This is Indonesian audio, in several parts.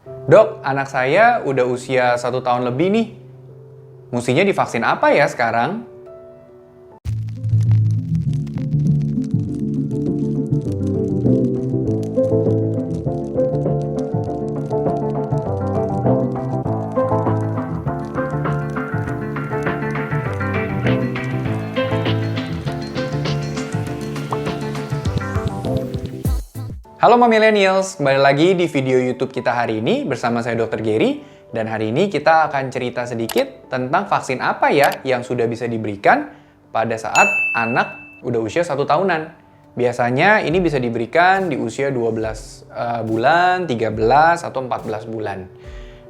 Dok, anak saya udah usia 1 tahun lebih nih. Mestinya divaksin apa ya sekarang? Halo Millennials, kembali lagi di video YouTube kita hari ini bersama saya Dr. Gary. Dan hari ini kita akan cerita sedikit tentang vaksin apa ya yang sudah bisa diberikan pada saat anak udah usia 1 tahunan. Biasanya ini bisa diberikan di usia 12 bulan, 13, atau 14 bulan.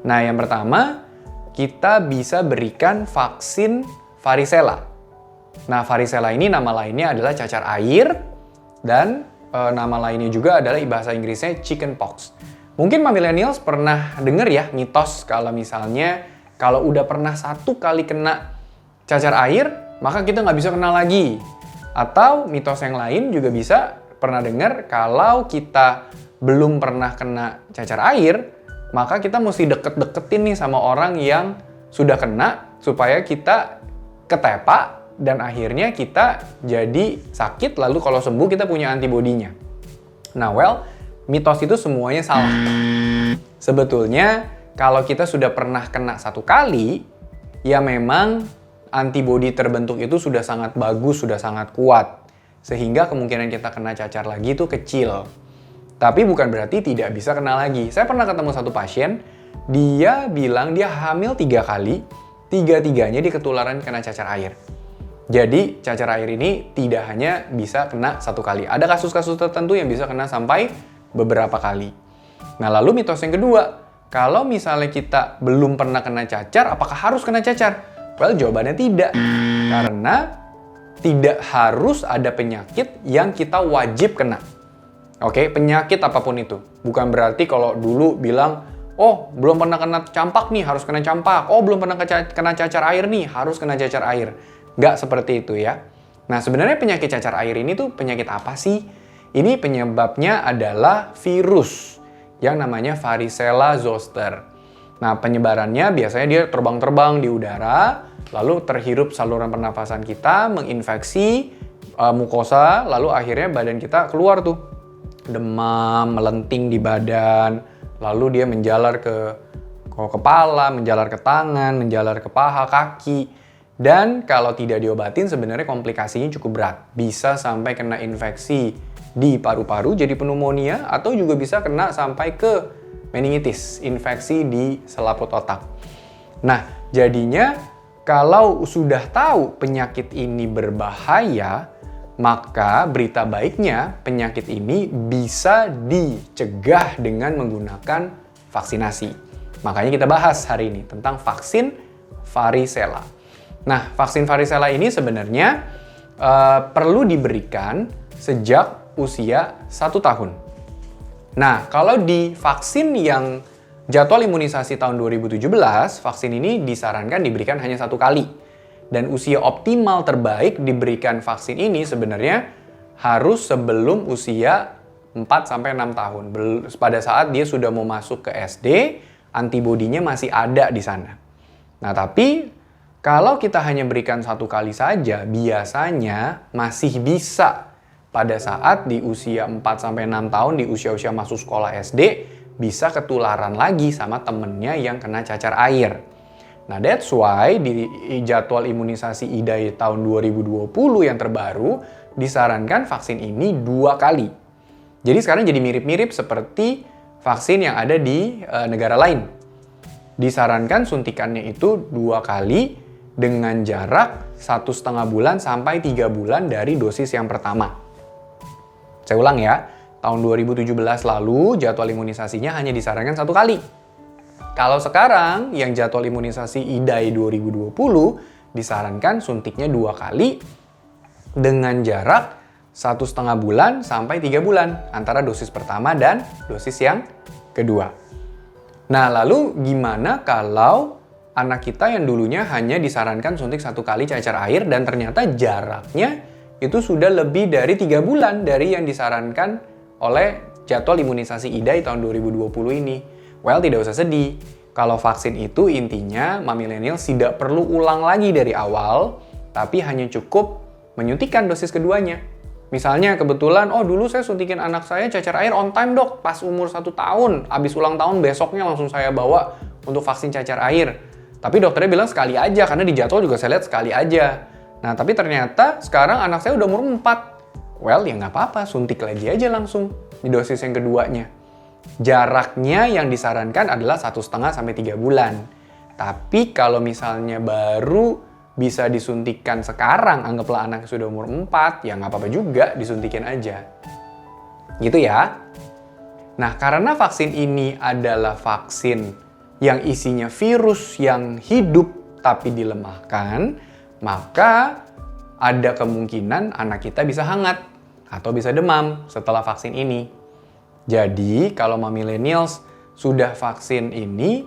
Nah, yang pertama, kita bisa berikan vaksin varicella. Nah, varicella ini nama lainnya adalah cacar air dan nama lainnya juga adalah bahasa Inggrisnya chickenpox. Mungkin millennials pernah dengar ya mitos kalau misalnya kalau udah pernah 1 kali kena cacar air, maka kita nggak bisa kena lagi. Atau mitos yang lain juga bisa pernah dengar kalau kita belum pernah kena cacar air, maka kita mesti deket-deketin nih sama orang yang sudah kena supaya kita ketepak dan akhirnya kita jadi sakit, lalu kalau sembuh kita punya antibodinya. Nah, mitos itu semuanya salah. Sebetulnya, kalau kita sudah pernah kena 1 kali, ya memang antibodi terbentuk itu sudah sangat bagus, sudah sangat kuat. Sehingga kemungkinan kita kena cacar lagi itu kecil. Tapi bukan berarti tidak bisa kena lagi. Saya pernah ketemu satu pasien, dia bilang dia hamil 3 kali, 3-tiganya dia ketularan kena cacar air. Jadi, cacar air ini tidak hanya bisa kena 1 kali. Ada kasus-kasus tertentu yang bisa kena sampai beberapa kali. Nah, lalu mitos yang kedua, kalau misalnya kita belum pernah kena cacar, apakah harus kena cacar? Jawabannya tidak. Karena tidak harus ada penyakit yang kita wajib kena. Oke, penyakit apapun itu. Bukan berarti kalau dulu bilang, oh, belum pernah kena campak nih, harus kena campak. Oh, belum pernah kena cacar air nih, harus kena cacar air. Nggak seperti itu ya. Nah, sebenarnya penyakit cacar air ini tuh penyakit apa sih? Ini penyebabnya adalah virus yang namanya varicella zoster. Nah, penyebarannya biasanya dia terbang-terbang di udara, lalu terhirup saluran pernafasan kita, menginfeksi mukosa, lalu akhirnya badan kita keluar tuh. Demam, melenting di badan, lalu dia menjalar ke kepala, menjalar ke tangan, menjalar ke paha, kaki. Dan kalau tidak diobatin sebenarnya komplikasinya cukup berat. Bisa sampai kena infeksi di paru-paru jadi pneumonia atau juga bisa kena sampai ke meningitis, infeksi di selaput otak. Nah, jadinya kalau sudah tahu penyakit ini berbahaya, maka berita baiknya penyakit ini bisa dicegah dengan menggunakan vaksinasi. Makanya kita bahas hari ini tentang vaksin varicella. Nah, vaksin varicella ini sebenarnya perlu diberikan sejak usia 1 tahun. Nah, kalau di vaksin yang jadwal imunisasi tahun 2017, vaksin ini disarankan diberikan hanya 1 kali. Dan usia optimal terbaik diberikan vaksin ini sebenarnya harus sebelum usia 4-6 tahun. Pada saat dia sudah mau masuk ke SD, antibodinya masih ada di sana. Nah, tapi kalau kita hanya berikan 1 kali saja, biasanya masih bisa pada saat di usia 4-6 tahun, di usia-usia masuk sekolah SD, bisa ketularan lagi sama temennya yang kena cacar air. Nah, that's why di jadwal imunisasi IDAI tahun 2020 yang terbaru, disarankan vaksin ini 2 kali. Jadi sekarang jadi mirip-mirip seperti vaksin yang ada di negara lain. Disarankan suntikannya itu 2 kali, dengan jarak 1,5 bulan sampai 3 bulan dari dosis yang pertama. Saya ulang ya, tahun 2017 lalu jadwal imunisasinya hanya disarankan 1 kali. Kalau sekarang yang jadwal imunisasi IDAI 2020 disarankan suntiknya 2 kali dengan jarak 1,5 bulan sampai 3 bulan antara dosis pertama dan dosis yang kedua. Nah, lalu gimana kalau anak kita yang dulunya hanya disarankan suntik 1 kali cacar air dan ternyata jaraknya itu sudah lebih dari 3 bulan dari yang disarankan oleh jadwal imunisasi IDAI tahun 2020 ini. Well, tidak usah sedih. Kalau vaksin itu intinya millennials tidak perlu ulang lagi dari awal, tapi hanya cukup menyuntikkan dosis keduanya. Misalnya kebetulan, oh dulu saya suntikin anak saya cacar air on time dok, pas umur 1 tahun, abis ulang tahun besoknya langsung saya bawa untuk vaksin cacar air. Tapi dokternya bilang sekali aja, karena di jadwal juga saya lihat sekali aja. Nah tapi ternyata sekarang anak saya udah umur 4. Well ya nggak apa-apa, suntik lagi aja langsung di dosis yang keduanya. Jaraknya yang disarankan adalah 1,5 sampai 3 bulan. Tapi kalau misalnya baru bisa disuntikan sekarang, anggaplah anak sudah umur 4, ya nggak apa-apa juga disuntikin aja. Gitu ya. Nah, karena vaksin ini adalah vaksin yang isinya virus yang hidup tapi dilemahkan, maka ada kemungkinan anak kita bisa hangat atau bisa demam setelah vaksin ini. Jadi, kalau millennials sudah vaksin ini,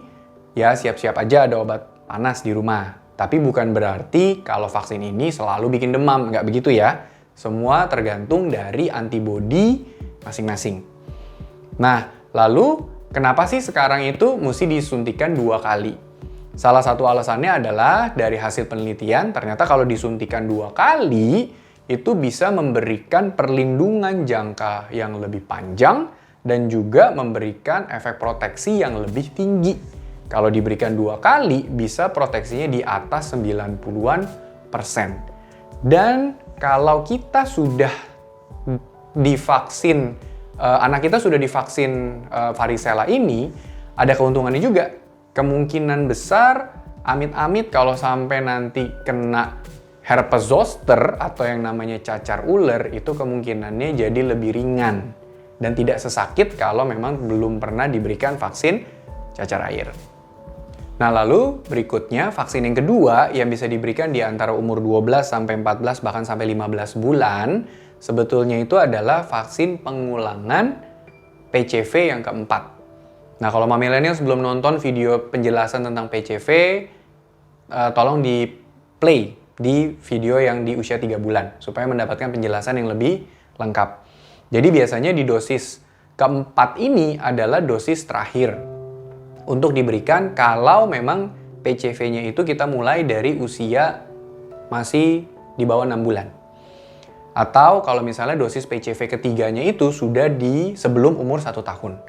ya siap-siap aja ada obat panas di rumah. Tapi bukan berarti kalau vaksin ini selalu bikin demam, nggak begitu ya. Semua tergantung dari antibodi masing-masing. Nah, lalu kenapa sih sekarang itu mesti disuntikan 2 kali? Salah satu alasannya adalah dari hasil penelitian, ternyata kalau disuntikan 2 kali, itu bisa memberikan perlindungan jangka yang lebih panjang, dan juga memberikan efek proteksi yang lebih tinggi. Kalau diberikan 2 kali, bisa proteksinya di atas 90-an%. Dan kalau kita sudah divaksin, anak kita sudah divaksin varicella ini, ada keuntungannya juga. Kemungkinan besar, amit-amit kalau sampai nanti kena herpes zoster atau yang namanya cacar ular, itu kemungkinannya jadi lebih ringan. Dan tidak sesakit kalau memang belum pernah diberikan vaksin cacar air. Nah lalu berikutnya vaksin yang kedua yang bisa diberikan di antara umur 12 sampai 14 bahkan sampai 15 bulan sebetulnya itu adalah vaksin pengulangan PCV yang keempat. Nah kalau millennials belum nonton video penjelasan tentang PCV, tolong di play di video yang di usia 3 bulan supaya mendapatkan penjelasan yang lebih lengkap. Jadi biasanya di dosis keempat ini adalah dosis terakhir untuk diberikan kalau memang PCV-nya itu kita mulai dari usia masih di bawah 6 bulan. Atau kalau misalnya dosis PCV ketiganya itu sudah di sebelum umur 1 tahun.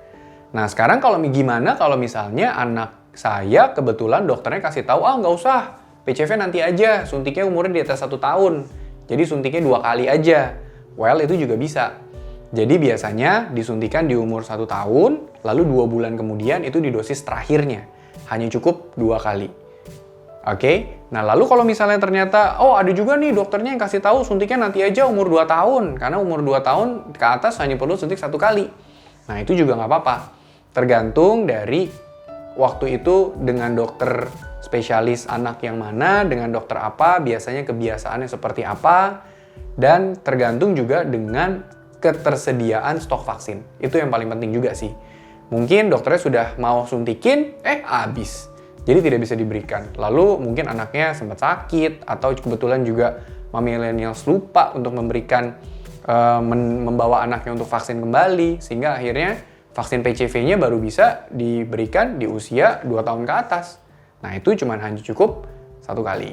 Nah sekarang gimana kalau misalnya anak saya kebetulan dokternya kasih tahu, nggak usah, PCV nanti aja, suntiknya umurnya di atas 1 tahun. Jadi suntiknya 2 kali aja. Well itu juga bisa. Jadi biasanya disuntikan di umur 1 tahun, lalu 2 bulan kemudian itu di dosis terakhirnya. Hanya cukup 2 kali. Oke? Nah lalu kalau misalnya ternyata, ada juga nih dokternya yang kasih tahu suntiknya nanti aja umur 2 tahun. Karena umur 2 tahun ke atas hanya perlu suntik 1 kali. Nah itu juga nggak apa-apa. Tergantung dari waktu itu dengan dokter spesialis anak yang mana, dengan dokter apa, biasanya kebiasaannya seperti apa, dan tergantung juga dengan ketersediaan stok vaksin. Itu yang paling penting juga sih. Mungkin dokternya sudah mau suntikin, habis. Jadi tidak bisa diberikan. Lalu mungkin anaknya sempat sakit, atau kebetulan juga millennials lupa untuk memberikan, membawa anaknya untuk vaksin kembali, sehingga akhirnya vaksin PCV-nya baru bisa diberikan di usia 2 tahun ke atas. Nah itu hanya cukup 1 kali.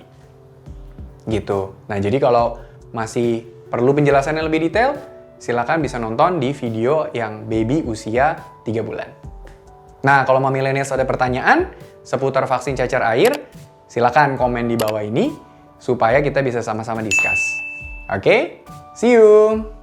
Gitu. Nah jadi kalau masih perlu penjelasan yang lebih detail, silakan bisa nonton di video yang baby usia 3 bulan. Nah, kalau millennials ada pertanyaan seputar vaksin cacar air, silakan komen di bawah ini supaya kita bisa sama-sama discuss. Oke? See you!